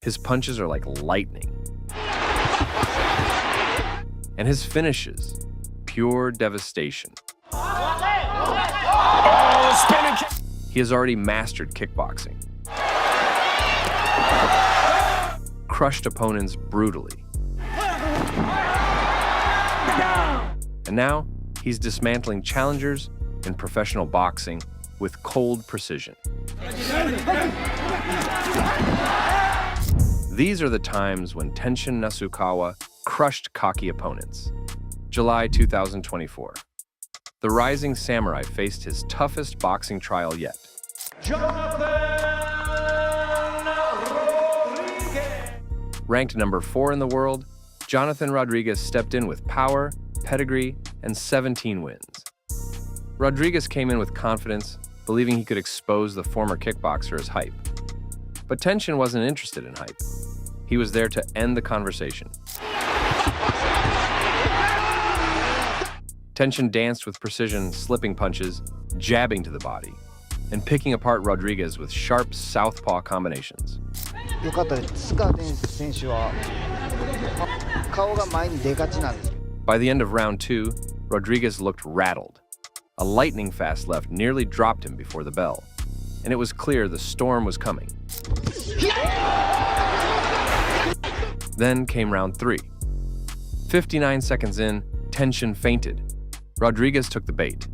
His punches are like lightning. And his finishes, pure devastation. He has already mastered kickboxing. Crushed opponents brutally. And now, he's dismantling challengers in professional boxing with cold precision. These are the times when Tenshin Nasukawa crushed cocky opponents. July 2024. The rising samurai faced his toughest boxing trial yet. Ranked number 4 in the world, Jonathan Rodriguez stepped in with power, pedigree, and 17 wins. Rodriguez came in with confidence, believing he could expose the former kickboxer as hype. But Tenshin wasn't interested in hype. He was there to end the conversation. Tenshin danced with precision, slipping punches, jabbing to the body, and picking apart Rodriguez with sharp southpaw combinations. By the end of round 2, Rodriguez looked rattled. A lightning-fast left nearly dropped him before the bell, and it was clear the storm was coming. Then came round 3. 59 seconds in, Tenshin feinted. Rodriguez took the bait.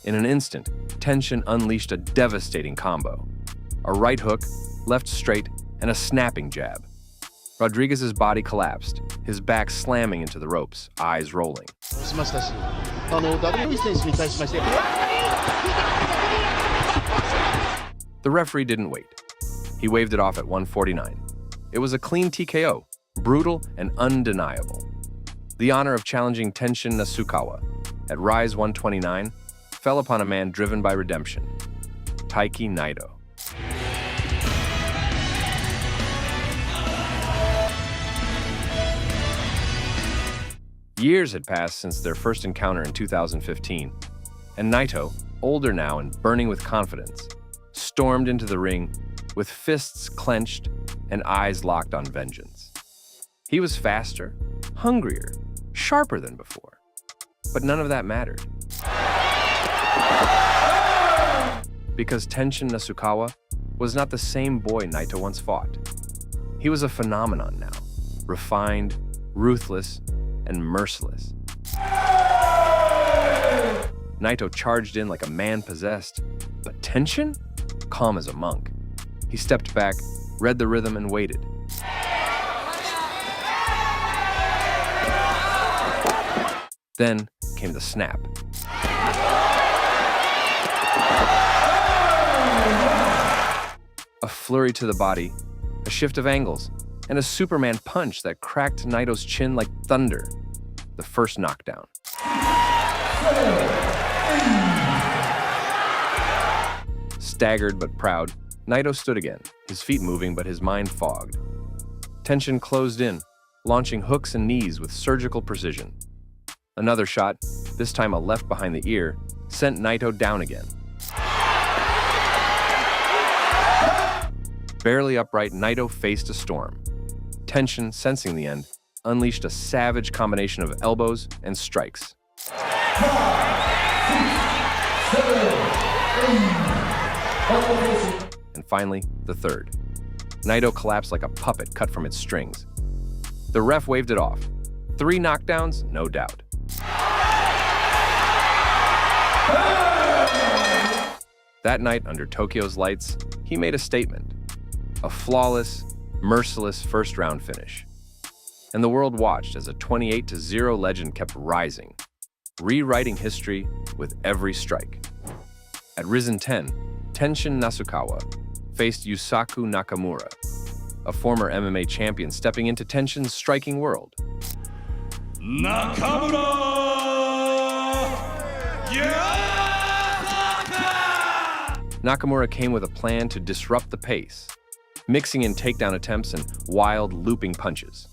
In an instant, Tenshin unleashed a devastating combo. A right hook, left straight, and a snapping jab. Rodriguez's body collapsed, his back slamming into the ropes, eyes rolling. The referee didn't wait. He waved it off at 149. It was a clean TKO, brutal and undeniable. The honor of challenging Tenshin Nasukawa at Rise 129 fell upon a man driven by redemption, Taiki Naito. Years had passed since their first encounter in 2015, and Naito, older now and burning with confidence, stormed into the ring with fists clenched and eyes locked on vengeance. He was faster, hungrier, sharper than before, but none of that mattered. Because Tenshin Nasukawa was not the same boy Naito once fought. He was a phenomenon now, refined, ruthless, and merciless. Naito charged in like a man possessed, but Tenshin? Calm as a monk. He stepped back, read the rhythm, and waited. Then came the snap. A flurry to the body, a shift of angles, and a Superman punch that cracked Naito's chin like thunder. The first knockdown. Staggered but proud, Naito stood again, his feet moving but his mind fogged. Tenshin closed in, launching hooks and knees with surgical precision. Another shot, this time a left behind the ear, sent Naito down again. Barely upright, Naito faced a storm. Tenshin, sensing the end, unleashed a savage combination of elbows and strikes. And finally, the third. Naito collapsed like a puppet cut from its strings. The ref waved it off. 3 knockdowns, no doubt. That night, under Tokyo's lights, he made a statement. A flawless, merciless first-round finish. And the world watched as a 28-0 legend kept rising, rewriting history with every strike. At Risen 10, Tenshin Nasukawa faced Yusaku Nakamura, a former MMA champion stepping into Tenshin's striking world. Nakamura! Nakamura came with a plan to disrupt the pace, mixing in takedown attempts and wild, looping punches.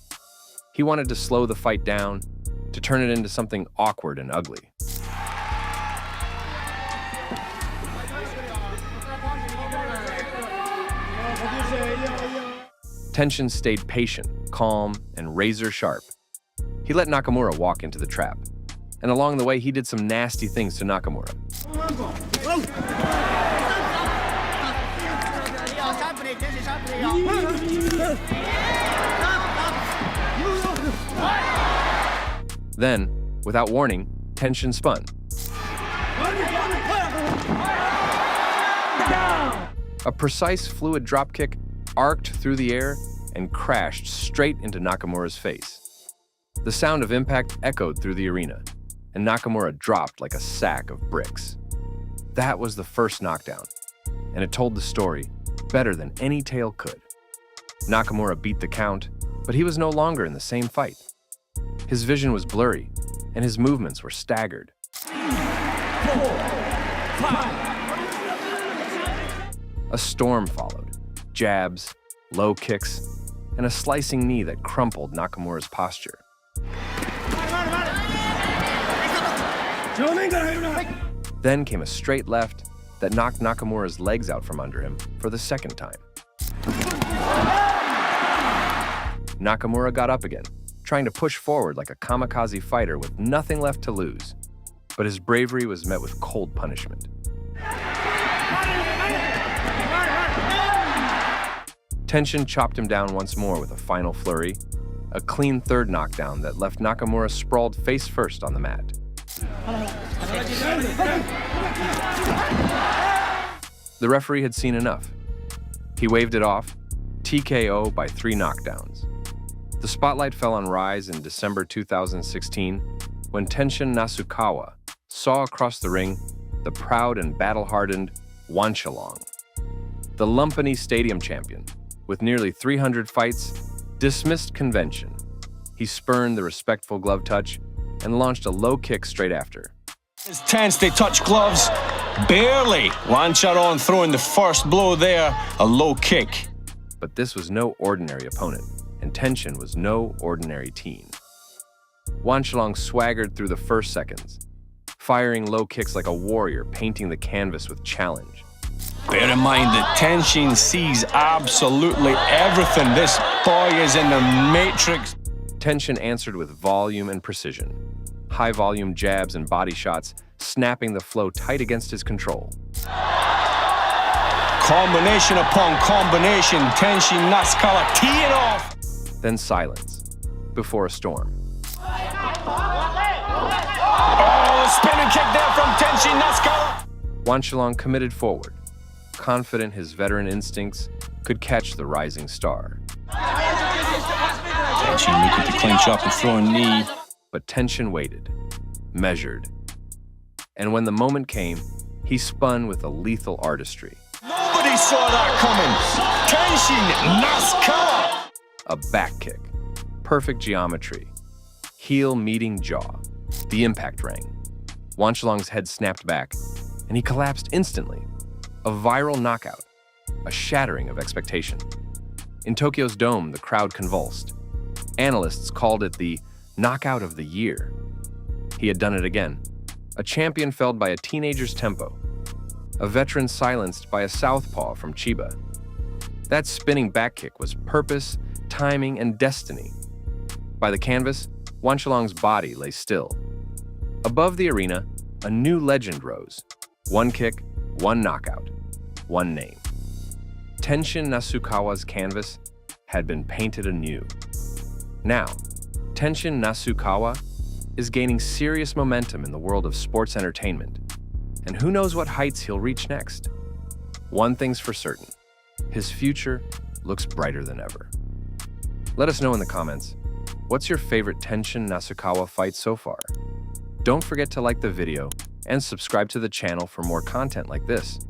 He wanted to slow the fight down, to turn it into something awkward and ugly. Tenshin stayed patient, calm, and razor sharp. He let Nakamura walk into the trap, and along the way he did some nasty things to Nakamura. Then, without warning, Tenshin spun. A precise fluid dropkick arced through the air and crashed straight into Nakamura's face. The sound of impact echoed through the arena, and Nakamura dropped like a sack of bricks. That was the first knockdown, and it told the story better than any tale could. Nakamura beat the count, but he was no longer in the same fight. His vision was blurry, and his movements were staggered. 4, 5. A storm followed. Jabs, low kicks, and a slicing knee that crumpled Nakamura's posture. Then came a straight left that knocked Nakamura's legs out from under him for the second time. Nakamura got up again, trying to push forward like a kamikaze fighter with nothing left to lose. But his bravery was met with cold punishment. Tenshin chopped him down once more with a final flurry, a clean third knockdown that left Nakamura sprawled face first on the mat. The referee had seen enough. He waved it off, TKO by 3 knockdowns. The spotlight fell on Rise in December 2016 when Tenshin Nasukawa saw across the ring the proud and battle-hardened Wanchalong. The Lumpini Stadium champion, with nearly 300 fights, dismissed convention. He spurned the respectful glove touch and launched a low kick straight after. It's tense, they touch gloves, barely. Wanchalong throwing the first blow there, a low kick. But this was no ordinary opponent, and Tenshin was no ordinary teen. Wanchalong swaggered through the first seconds, firing low kicks like a warrior painting the canvas with challenge. Bear in mind that Tenshin sees absolutely everything. This boy is in the matrix. Tenshin answered with volume and precision. High-volume jabs and body shots, snapping the flow tight against his control. Combination upon combination, Tenshin Nasukawa teeing off. Then silence, before a storm. Oh, spinning kick there from Tenshin Nasukawa. Wanchalong committed forward, confident his veteran instincts could catch the rising star. Tenshin looking to clinch up and throw a knee. But Tenshin waited, measured, and when the moment came, he spun with a lethal artistry. Nobody saw that coming. Tenshin Nasukawa. A back kick, perfect geometry, heel meeting jaw. The impact rang. Wanchalong's head snapped back, and he collapsed instantly. A viral knockout, a shattering of expectation. In Tokyo's dome, the crowd convulsed. Analysts called it the knockout of the year. He had done it again. A champion felled by a teenager's tempo. A veteran silenced by a southpaw from Chiba. That spinning back kick was purpose, timing, and destiny. By the canvas, Wanchalong's body lay still. Above the arena, a new legend rose. One kick, one knockout, one name. Tenshin Nasukawa's canvas had been painted anew. Now, Tenshin Nasukawa is gaining serious momentum in the world of sports entertainment, and who knows what heights he'll reach next. One thing's for certain, his future looks brighter than ever. Let us know in the comments, what's your favorite Tenshin Nasukawa fight so far? Don't forget to like the video and subscribe to the channel for more content like this.